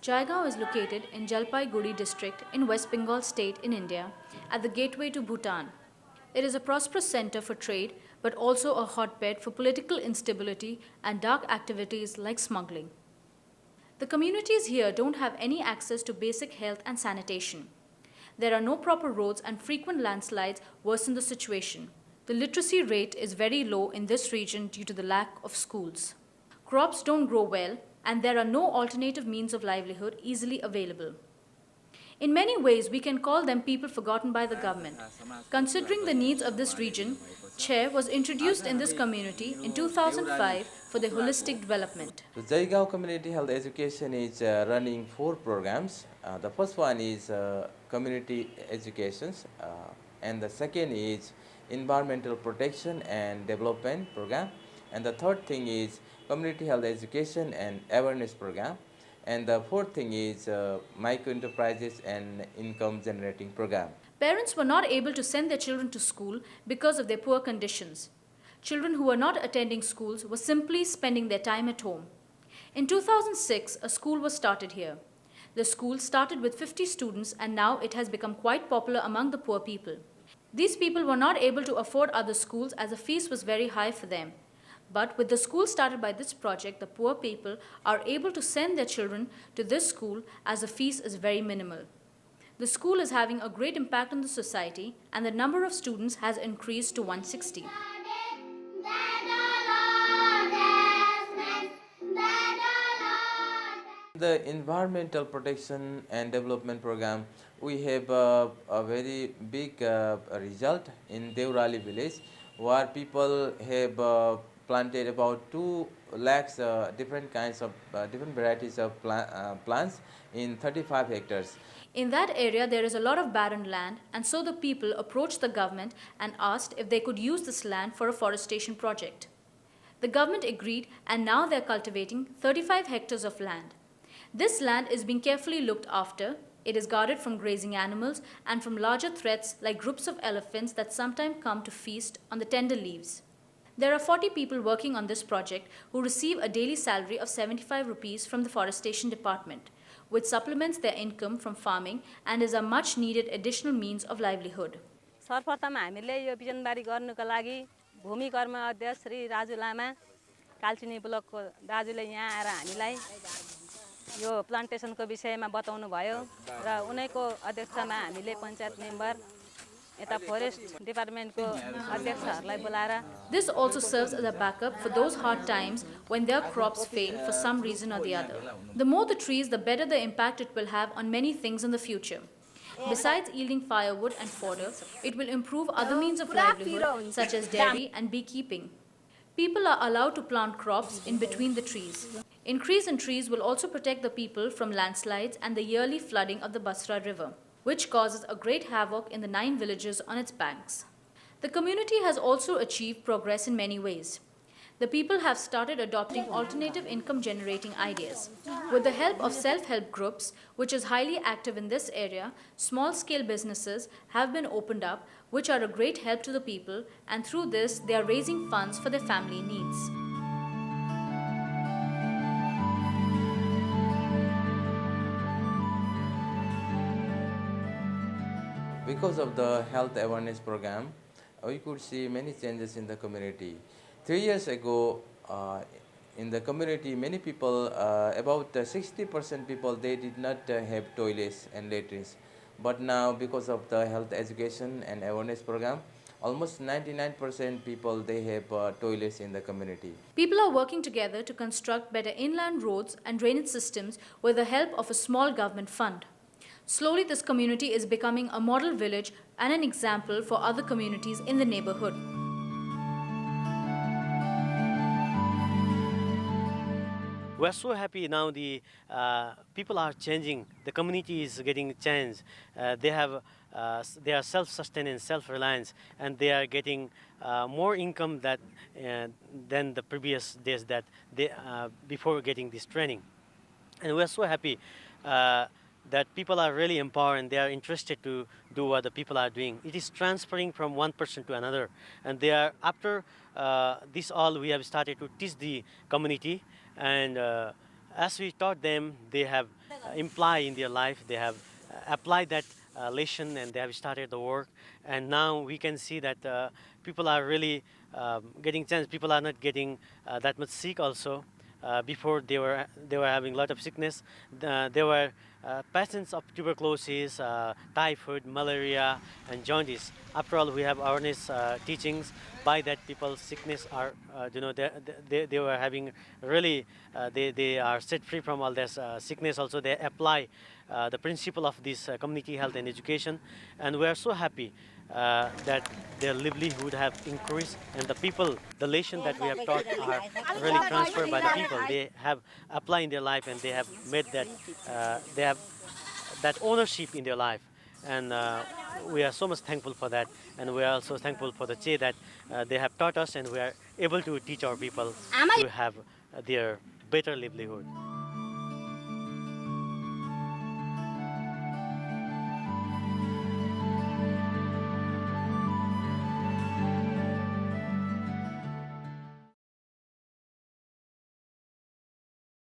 Jaigaon is located in Jalpaiguri district in West Bengal state in India at the gateway to Bhutan. It is a prosperous center for trade but also a hotbed for political instability and dark activities like smuggling. The communities here don't have any access to basic health and sanitation. There are no proper roads and frequent landslides worsen the situation. The literacy rate is very low in this region due to the lack of schools. Crops don't grow well, and there are no alternative means of livelihood easily available. In many ways, we can call them people forgotten by the government. Considering the needs of this region, CHAIR was introduced in this community in 2005 for the holistic development. The Jaigaon Community Health Education is running 4 programs. The first one is community education, and the second is environmental protection and development program, and the third thing is community health education and awareness program, and the fourth thing is micro enterprises and income generating program. Parents were not able to send their children to school because of their poor conditions. Children who were not attending schools were simply spending their time at home. In 2006, a school was started here. The school started with 50 students and now it has become quite popular among the poor people. These people were not able to afford other schools as the fees was very high for them. But with the school started by this project, the poor people are able to send their children to this school as the fees is very minimal. The school is having a great impact on the society and the number of students has increased to 160. The environmental protection and development program, we have a very big result in Deurali village, where people have planted about 2 lakhs different kinds of different varieties of plants in 35 hectares. In that area, there is a lot of barren land, and so the people approached the government and asked if they could use this land for a forestation project. The government agreed, and now they are cultivating 35 hectares of land. This land is being carefully looked after. It is guarded from grazing animals and from larger threats like groups of elephants that sometimes come to feast on the tender leaves. There are 40 people working on this project who receive a daily salary of 75 rupees from the forestation department, which supplements their income from farming and is a much needed additional means of livelihood. सर्वप्रथम हामीले यो बिजनबारी गर्नुको लागि भूमि कर्म अध्यक्ष श्री राजु लामा कालचिनी ब्लकको दाजुले यहाँ आएर हामीलाई यो प्लान्टेसनको विषयमा बताउनु भयो र उनैको अध्यक्षतामा हामीले पञ्चायत मेम्बर यता फरेस्ट डिपार्टमेन्टको अध्यक्षहरूलाई बोलाएर This also serves as a backup for those hard times when their crops fail for some reason or the other. The more the trees, the better the impact it will have on many things in the future. Besides yielding firewood and fodder, it will improve other means of livelihood such as dairy and beekeeping. People are allowed to plant crops in between the trees. Increase in trees will also protect the people from landslides and the yearly flooding of the Basra River, which causes a great havoc in the 9 villages on its banks. The community has also achieved progress in many ways. The people have started adopting alternative income generating ideas. With the help of self-help groups, which is highly active in this area, small-scale businesses have been opened up, which are a great help to the people, and through this they are raising funds for their family needs. Because of the health awareness program, we could see many changes in the community. 3 years ago, in the community, many people, about 60% people, they did not have toilets and latrines. But now, because of the health education and awareness program, almost 99% people, they have toilets in the community. People are working together to construct better inland roads and drainage systems with the help of a small government fund. Slowly, this community is becoming a model village and an example for other communities in the neighborhood. We're so happy now. The people are changing. The community is getting changed. They are self-sustained, self-reliant, and they are getting more income than the previous days that before getting this training. And we're so happy that people are really empowered and they are interested to do what the people are doing. It is transferring from one person to another, and they are after this all we have started to teach the community, and as we taught them, they have implied in their life, they have applied that lesson, and they have started the work. And now we can see that people are really getting chance. People are not getting that much sick also. Before they were having a lot of sickness. There were patients of tuberculosis, typhoid, malaria, and jaundice. After all, we have awareness teachings. By that, people's sickness are, they were having really, they are set free from all this sickness. Also, they apply the principle of this community health and education, and we are so happy that their livelihood have increased, and the people, the lesson that we have taught are really transferred by the people. They have applied in their life, and they have made that, they have that ownership in their life. And we are so much thankful for that, and we are also thankful for the Che that they have taught us, and we are able to teach our people to have their better livelihood.